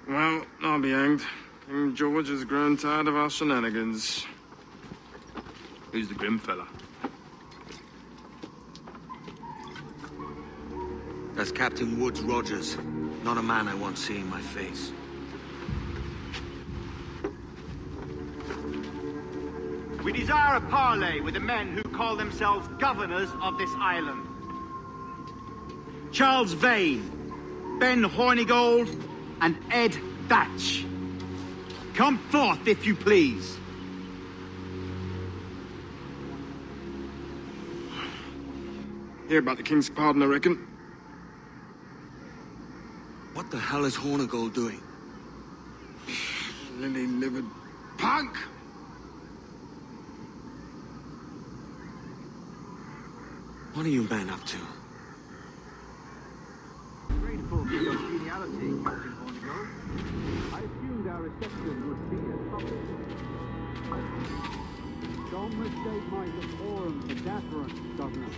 Well, I'll be hanged. King George has grown tired of our shenanigans. Who's the grim fella? That's Captain Woodes Rogers. Not a man I want seeing my face. We desire a parley with the men who call themselves governors of this island. Charles Vane, Ben Hornigold, and Ed Thatch. Come forth, if you please. Hear about the king's pardon, I reckon. What the hell is Hornigold doing? Lily-livered punk! What are you men up to? Grateful for your geniality, Captain Hornigold. I assumed our reception would be as public. Don't mistake my decorum for deference, Governor.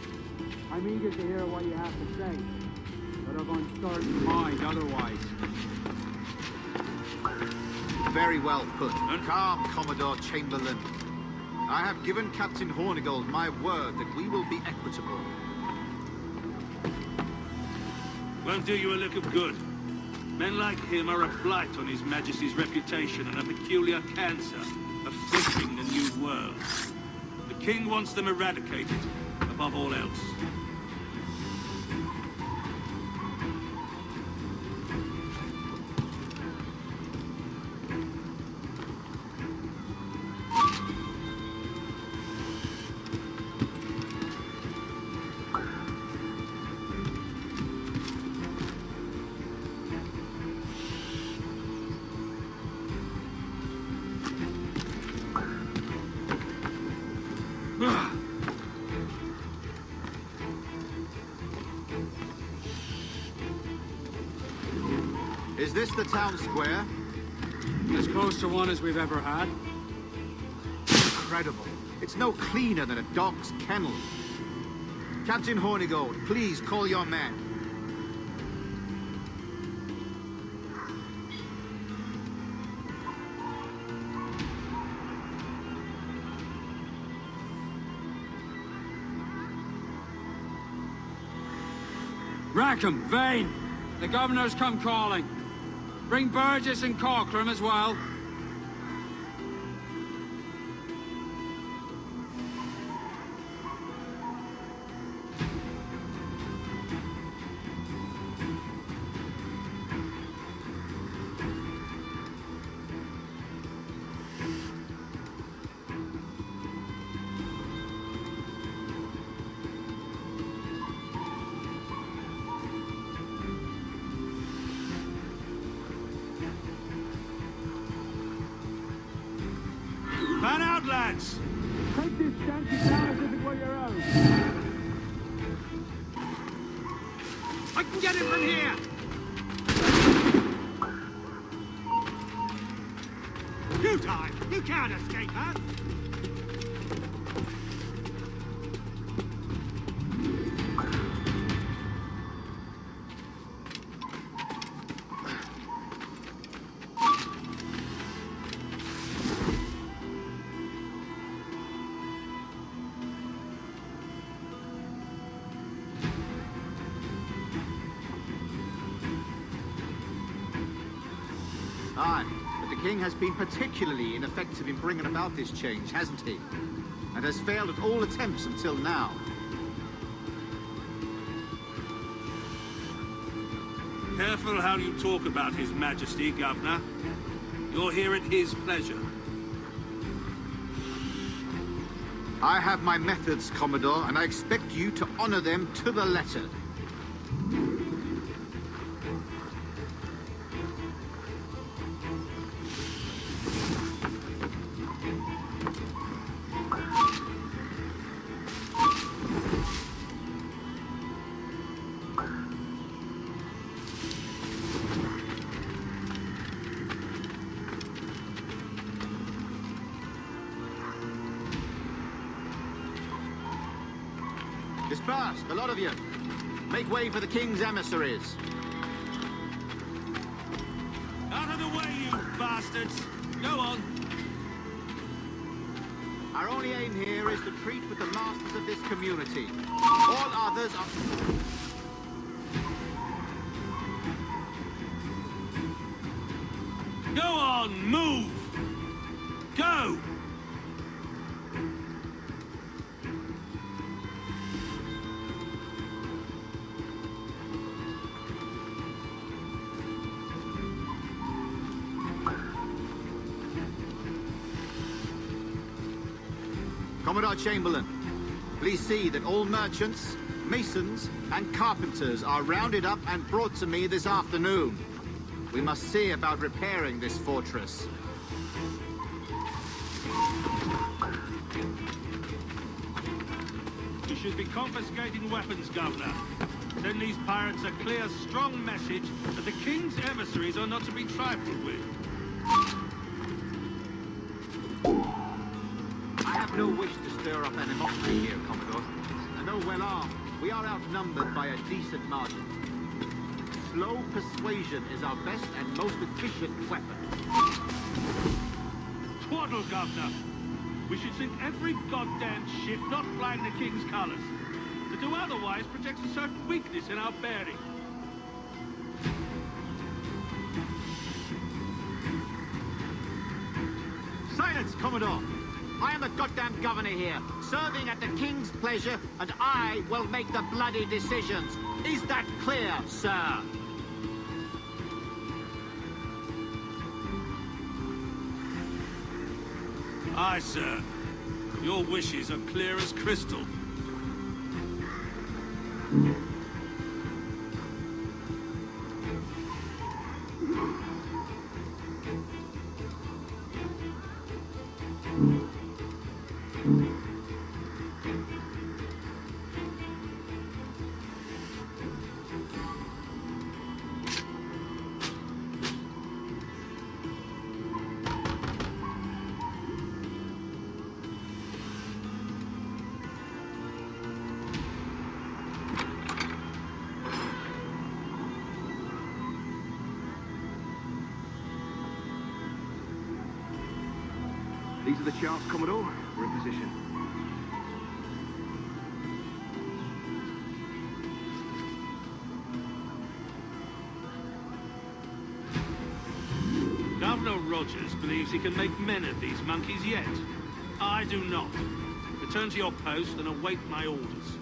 I'm eager to hear what you have to say, but of uncertain mind otherwise. Very well put. Calm, Commodore Chamberlain. I have given Captain Hornigold my word that we will be equitable. Won't do you a lick of good. Men like him are a blight on His Majesty's reputation and a peculiar cancer afflicting the New World. The King wants them eradicated, above all else. Is this the town square? As close to one as we've ever had. Incredible. It's no cleaner than a dog's kennel. Captain Hornigold, please call your men. Rackham, Vane! The governor's come calling. Bring Burgess and Corcoran as well. Fan out, lads! Take this shanty down as if it were your own. I can get it from here! You time! You can't escape us! Aye, but the king has been particularly ineffective in bringing about this change, hasn't he? And has failed at all attempts until now. Careful how you talk about His Majesty, Governor. You're here at his pleasure. I have my methods, Commodore, and I expect you to honor them to the letter. Disperse, the lot of you. Make way for the king's emissaries. Out of the bastards! Go on! Our only aim here is to treat with the masters of this community. All others are... Go on, move! Go! Commodore Chamberlain, please see that all merchants, masons, and carpenters are rounded up and brought to me this afternoon. We must see about repairing this fortress. You should be confiscating weapons, Governor. Send these pirates a clear, strong message that the King's emissaries are not to be trifled with. I have no wish to stir up animosity here, Commodore. And though well armed, we are outnumbered by a decent margin. Slow persuasion is our best and most efficient weapon. Twaddle, Governor! We should sink every goddamn ship not flying the King's colours. To do otherwise protects a certain weakness in our bearing. Silence, Commodore! I am the goddamn governor here, serving at the King's pleasure, and I will make the bloody decisions. Is that clear, sir? Aye, sir. Your wishes are clear as crystal. These are the charts, Commodore. We're in position. Governor Rogers believes he can make men of these monkeys yet. I do not. Return to your post and await my orders.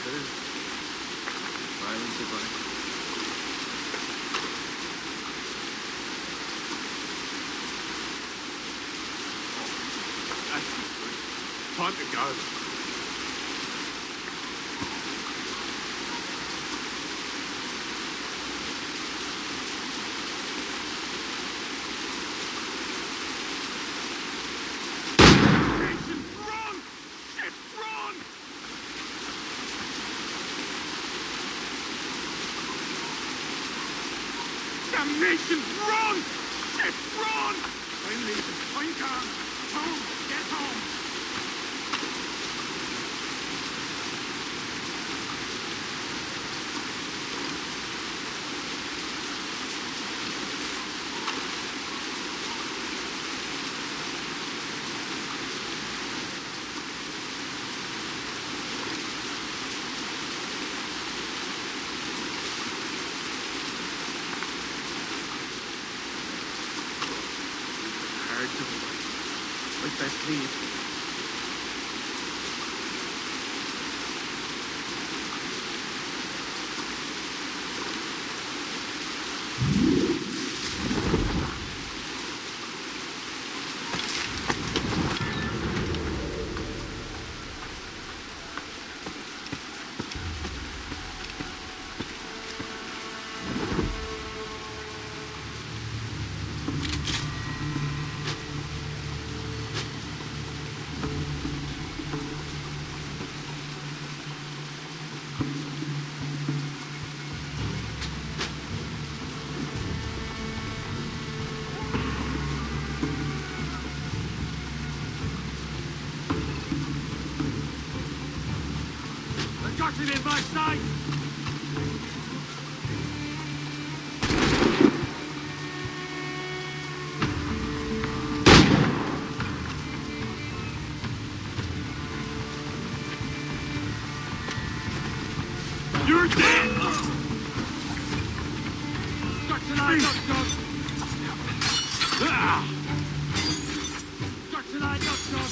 Violence advice. That's not good. Time to go. Run! Shit, run! Damnation! Run! Shit, run! I'm leaving. I'm gone. Home. Get home. Hard to believe. I'd best leave. The Judson in my sight! You're dead! Judson, I got John! Judson, I got John!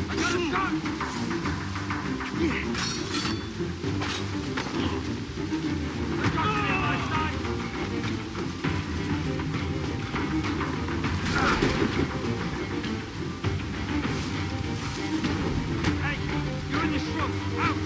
I got a shot! The Judson in my sight! Hey, you're in the shrub! Out!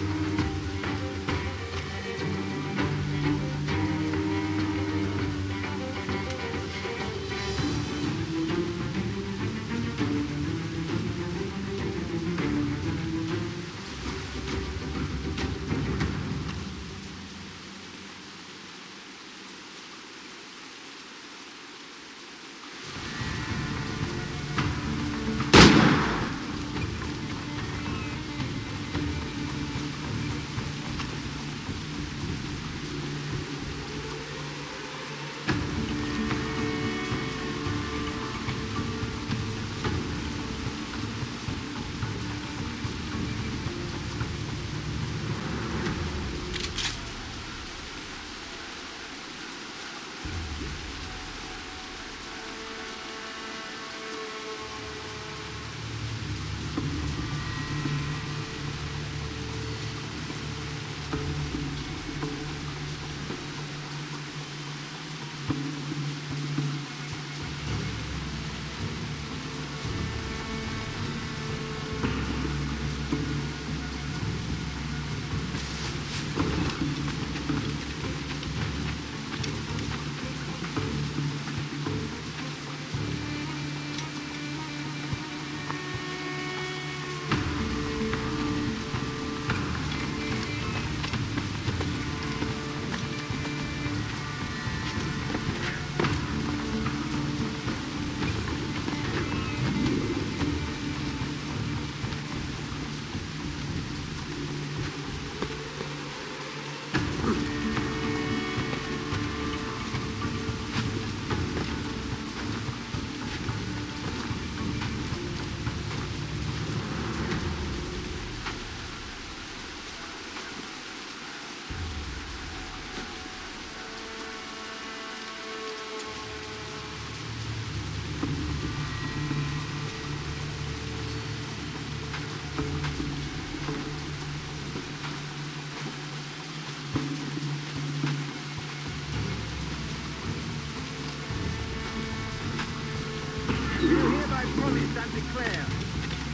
We do hereby promise and declare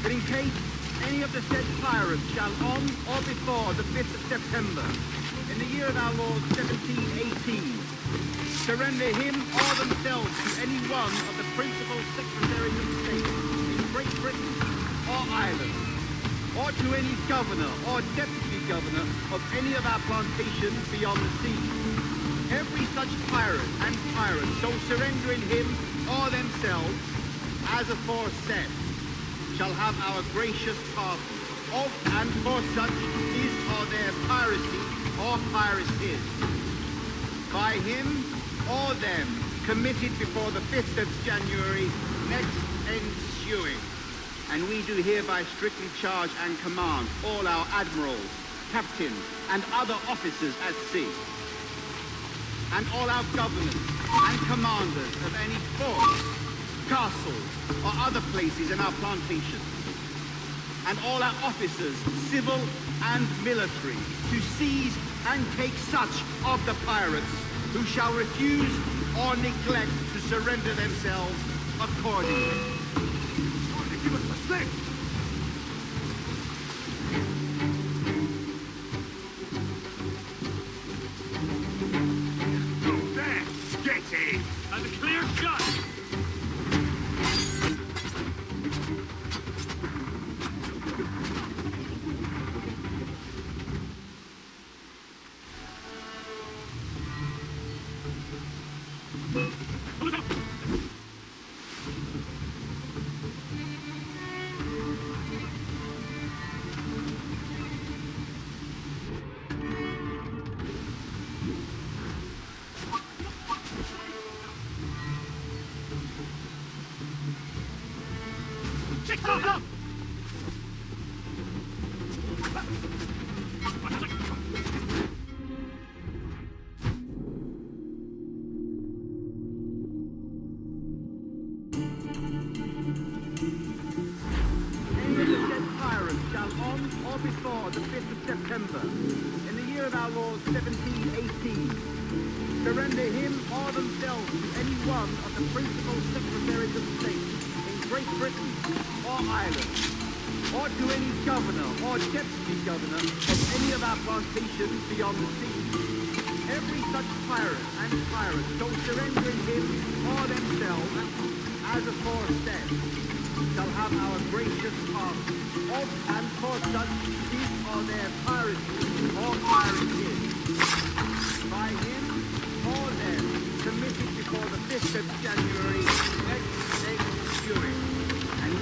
that in case any of the said pirates shall on or before the 5th of September, in the year of our Lord 1718, surrender him or themselves to any one of the principal secretaries of state in Great Britain or Ireland, or to any governor or deputy governor of any of our plantations beyond the sea. Every such pirate and pirate so surrendering him or themselves, as aforesaid, shall have our gracious pardon, of and for such is or their piracy or piracies, by him or them committed before the 5th of January next ensuing. And we do hereby strictly charge and command all our admirals, captains, and other officers at sea, and all our governors and commanders of any forts, castles, or other places in our plantations, and all our officers, civil and military, to seize and take such of the pirates who shall refuse or neglect to surrender themselves accordingly. Give us the stick! Get in! And a clear shot! Before the 5th of September, in the year of our Lord 1718, surrender him or themselves to any one of the principal secretaries of state in Great Britain or Ireland, or to any governor or deputy governor of any of our plantations beyond the sea. Every such pirate and pirate so surrendering him or themselves, as aforesaid, shall have our gracious pardon, of and for such his or their piracy or piracies, by him or them committed before the 5th of January next ensuing. And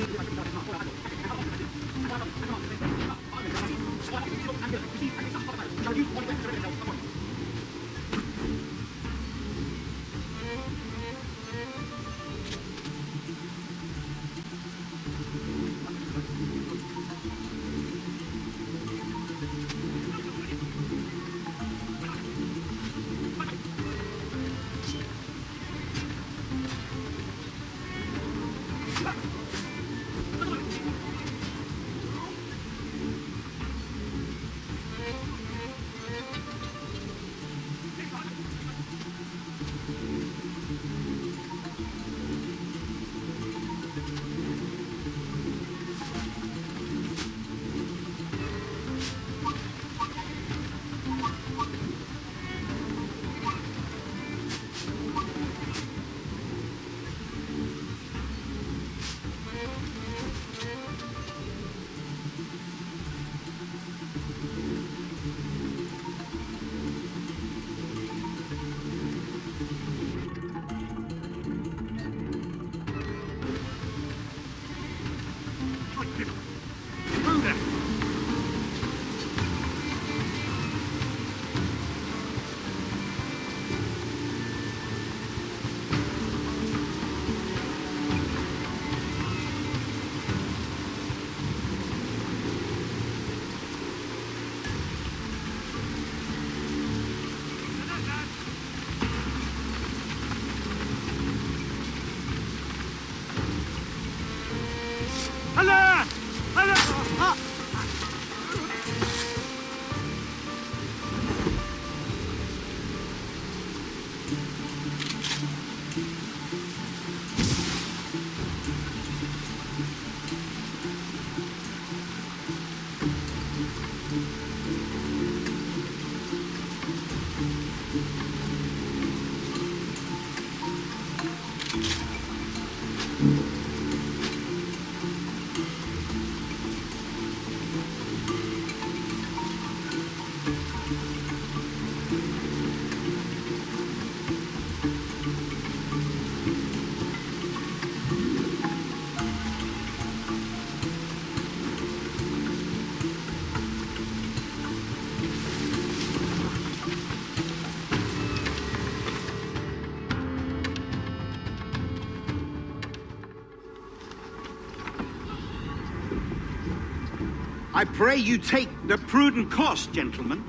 I pray you take the prudent course, gentlemen,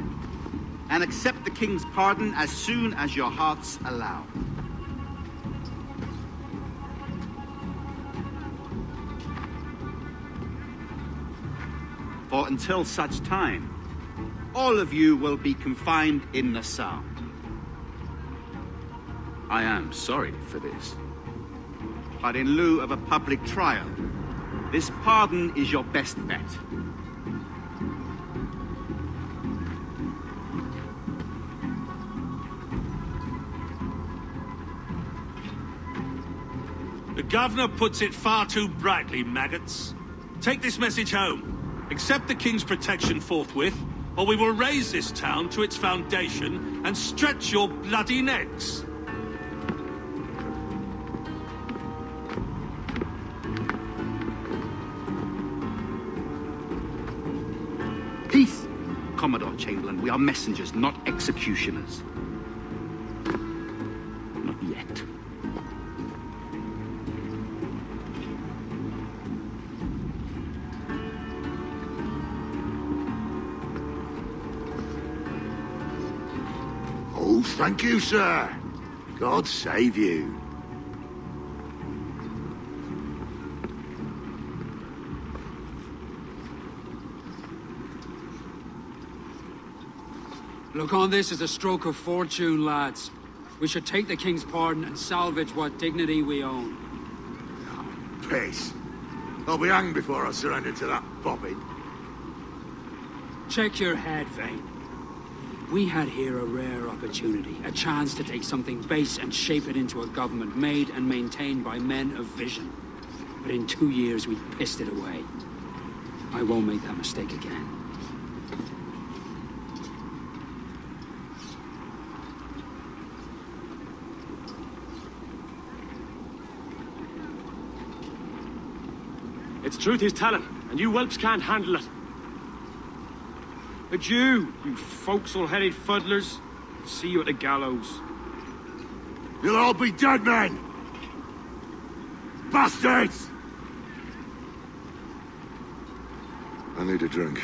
and accept the king's pardon as soon as your hearts allow. For until such time, all of you will be confined in Nassau. I am sorry for this. But in lieu of a public trial, this pardon is your best bet. The governor puts it far too brightly, maggots. Take this message home. Accept the king's protection forthwith, or we will raze this town to its foundation and stretch your bloody necks. Peace, Commodore Chamberlain. We are messengers, not executioners. Not yet. Oh, thank you, sir. God save you. Look on this as a stroke of fortune, lads. We should take the king's pardon and salvage what dignity we own. Piss. I'll be hanged before I surrender to that bobbin. Check your head, Vane. We had here a rare opportunity, a chance to take something base and shape it into a government made and maintained by men of vision. But in 2 years, we pissed it away. I won't make that mistake again. It's truth he's telling, and you whelps can't handle it. Adieu, you forecastle-headed fuddlers. See you at the gallows. You'll all be dead men! Bastards! I need a drink.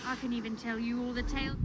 I can even tell you all the tales.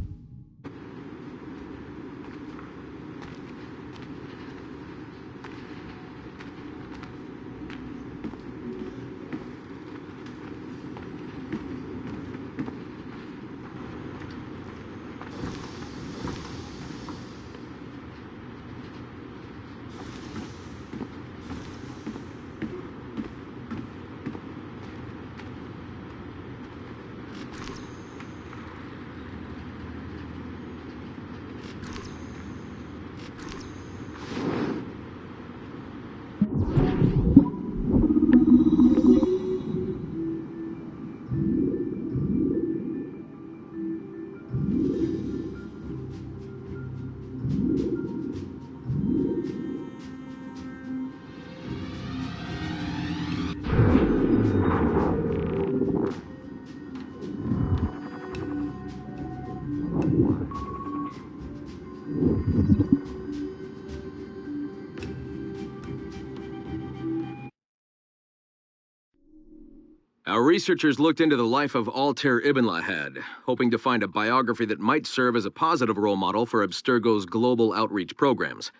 Our researchers looked into the life of Altair Ibn Lahad, hoping to find a biography that might serve as a positive role model for Abstergo's global outreach programs.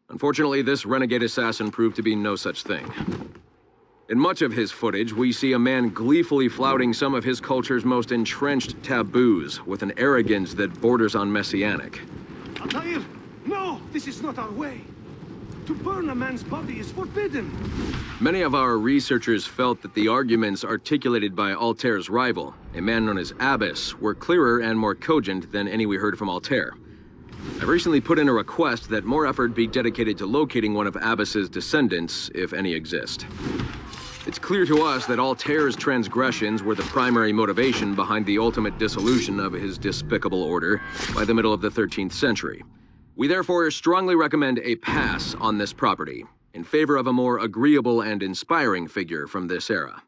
Unfortunately, this renegade assassin proved to be no such thing. In much of his footage, we see a man gleefully flouting some of his culture's most entrenched taboos, with an arrogance that borders on messianic. Altair! No! This is not our way! To burn a man's body is forbidden! Many of our researchers felt that the arguments articulated by Altair's rival, a man known as Abbas, were clearer and more cogent than any we heard from Altair. I've recently put in a request that more effort be dedicated to locating one of Abbas's descendants, if any exist. It's clear to us that Altair's transgressions were the primary motivation behind the ultimate dissolution of his despicable order by the middle of the 13th century. We therefore strongly recommend a pass on this property, in favor of a more agreeable and inspiring figure from this era.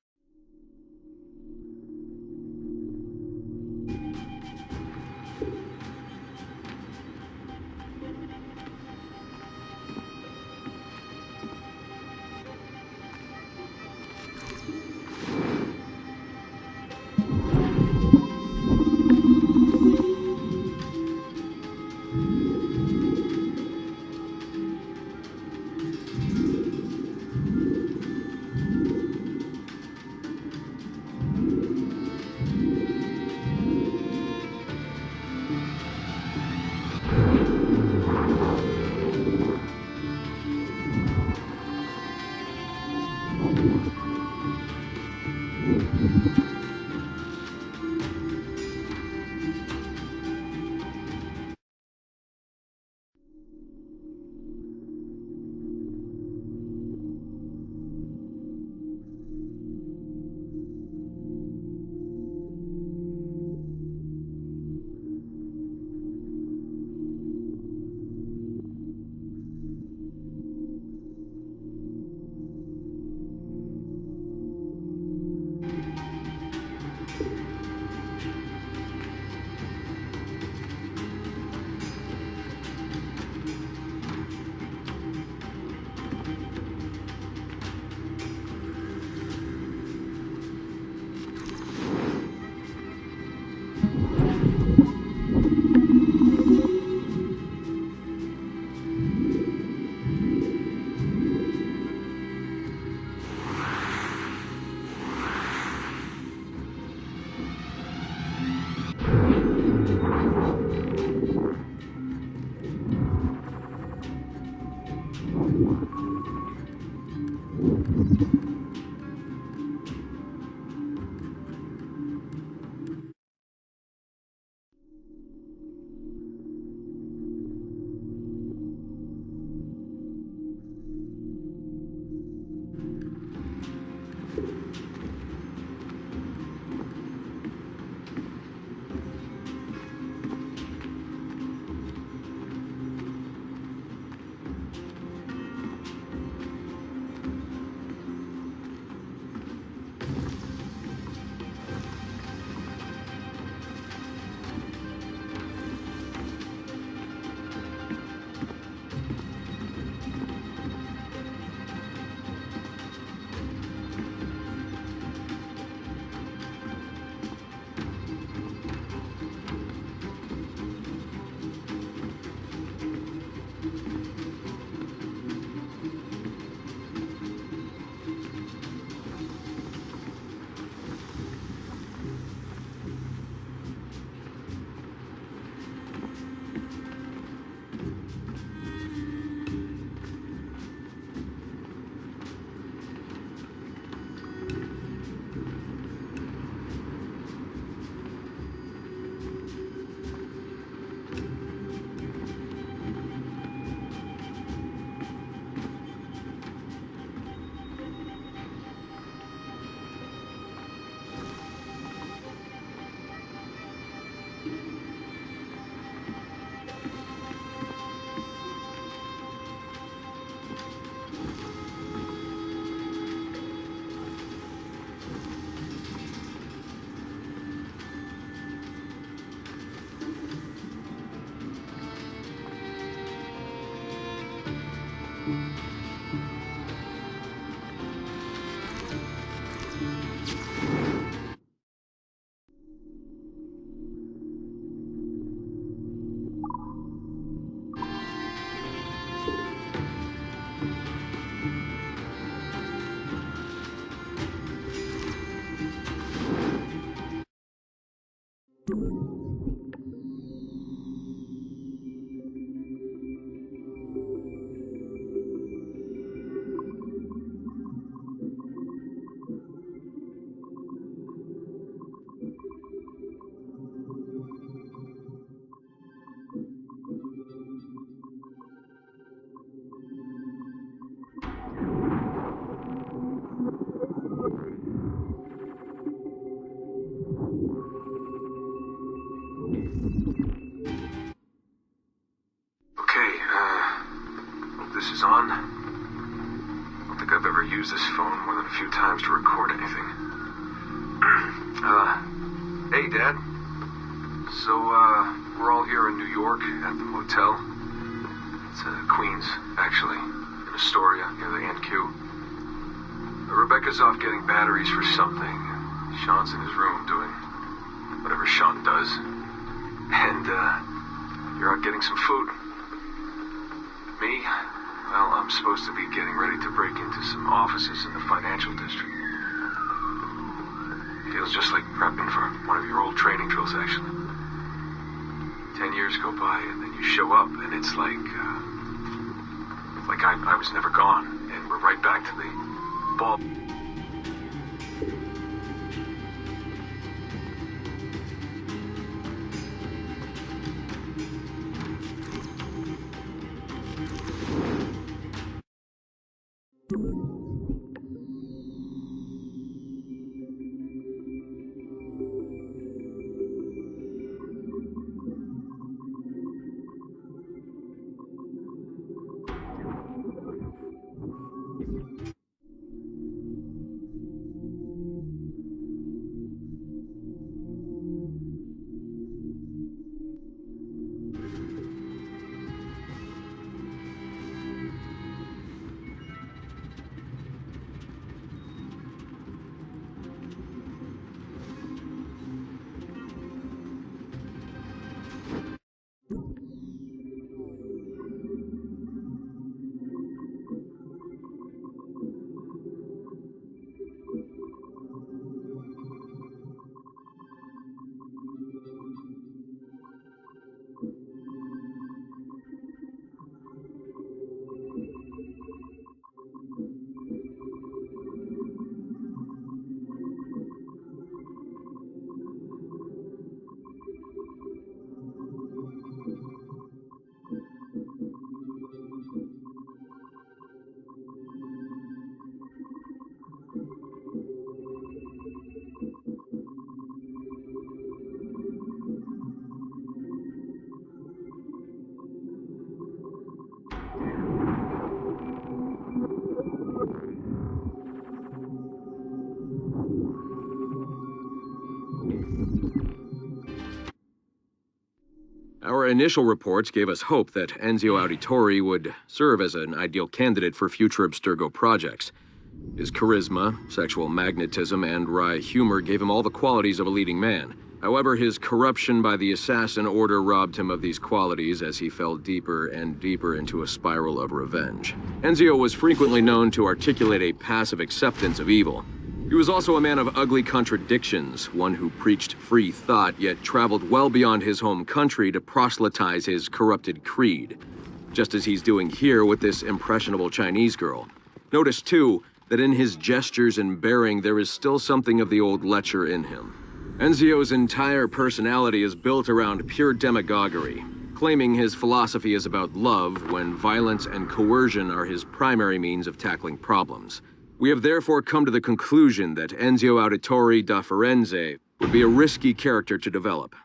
this is on. I don't think I've ever used this phone more than a few times to record anything. Hey, Dad. So, we're all here in New York at the motel. It's Queens, actually, in Astoria, near the NQ. Rebecca's off getting batteries for something. Sean's in his room doing whatever Sean does. And, you're out getting some food. Me? Well, I'm supposed to be getting ready to break into some offices in the financial district. Feels just like prepping for one of your old training drills, actually. 10 years go by, and then you show up, and it's like I was never gone, and we're right back to the ball. Our initial reports gave us hope that Enzio Auditore would serve as an ideal candidate for future Abstergo projects. His charisma, sexual magnetism, and wry humor gave him all the qualities of a leading man. However, his corruption by the Assassin Order robbed him of these qualities as he fell deeper and deeper into a spiral of revenge. Enzio was frequently known to articulate a passive acceptance of evil. He was also a man of ugly contradictions, one who preached free thought, yet traveled well beyond his home country to proselytize his corrupted creed, just as he's doing here with this impressionable Chinese girl. Notice, too, that in his gestures and bearing there is still something of the old lecher in him. Enzio's entire personality is built around pure demagoguery, claiming his philosophy is about love when violence and coercion are his primary means of tackling problems. We have therefore come to the conclusion that Enzio Auditore da Firenze would be a risky character to develop.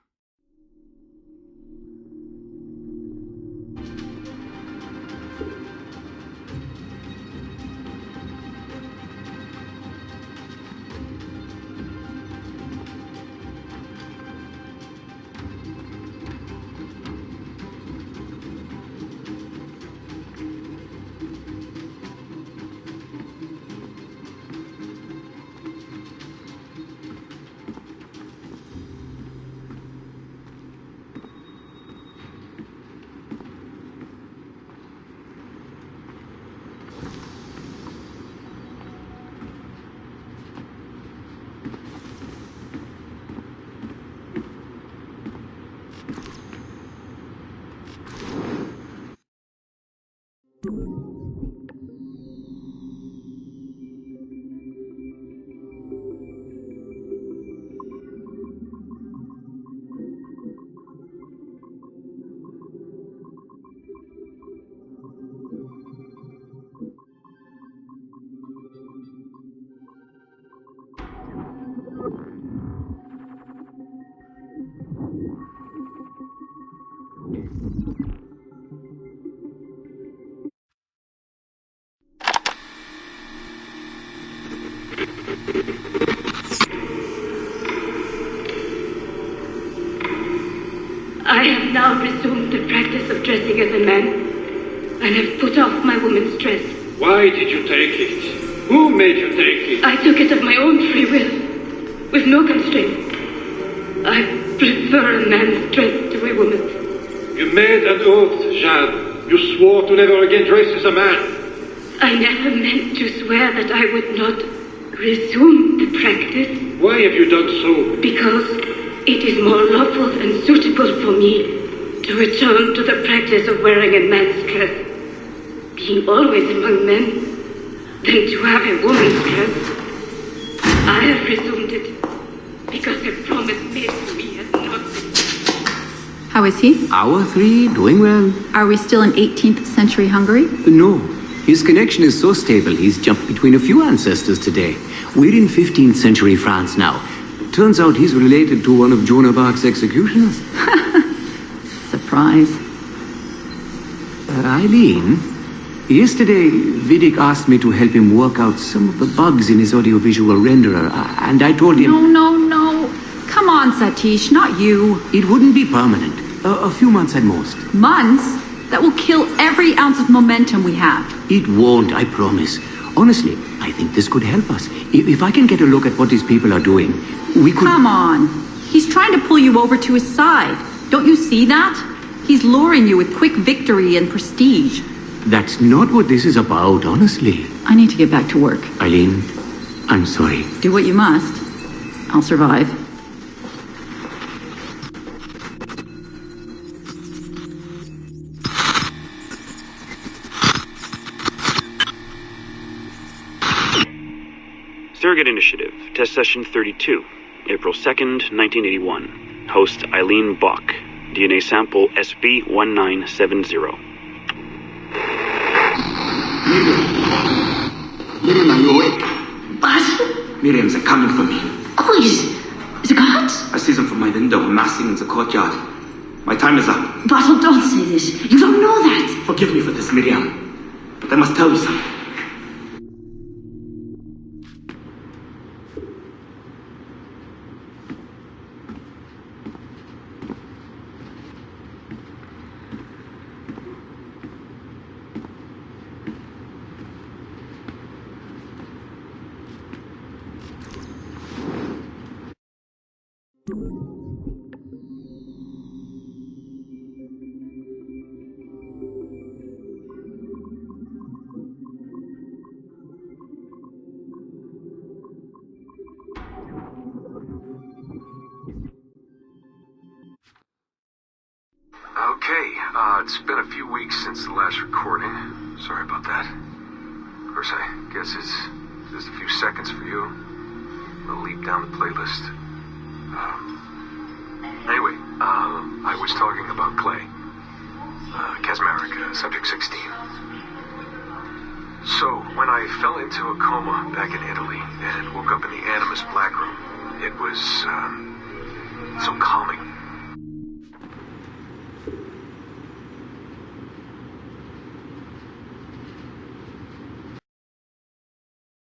I have now resumed the practice of dressing as a man, and have put off my woman's dress. Why did you take it? Who made you take it? I took it of my own free will, with no constraint. I prefer a man's dress to a woman's. You made an oath, Jeanne. You swore to never again dress as a man. I never meant to swear that I would not resume the practice. Why have you done so? Because it is more lawful and suitable for me to return to the practice of wearing a man's dress, being always among men, than to have a woman's dress. I have resumed it because a promise made to me has not been. How is he? Our three, doing well. Are we still in 18th century Hungary? No. His connection is so stable, he's jumped between a few ancestors today. We're in 15th century France now. Turns out he's related to one of Joan of Arc's executioners. Surprise. Eileen, yesterday Vidic asked me to help him work out some of the bugs in his audiovisual renderer, and I told him... No. Come on, Satish, not you. It wouldn't be permanent. A few months at most. Months? That will kill every ounce of momentum we have. It won't, I promise. Honestly, I think this could help us. If I can get a look at what these people are doing, we could... Come on. He's trying to pull you over to his side. Don't you see that? He's luring you with quick victory and prestige. That's not what this is about, honestly. I need to get back to work. Eileen, I'm sorry. Do what you must. I'll survive. Surrogate Initiative, Test Session 32, April 2nd, 1981. Host Eileen Bach. DNA sample SB1970. Miriam, are you awake? What? Miriam's coming for me. Who is the guards? I see them from my window, massing in the courtyard. My time is up. Basil, don't say this. You don't know that. Forgive me for this, Miriam. But I must tell you something. It's been a few weeks since the last recording. Sorry about that. Of course, I guess it's just a few seconds for you. I'll leap down the playlist. Anyway, I was talking about Clay. Kasmeric, Subject 16. So, when I fell into a coma back in Italy and woke up in the Animus Black Room, it was so calming.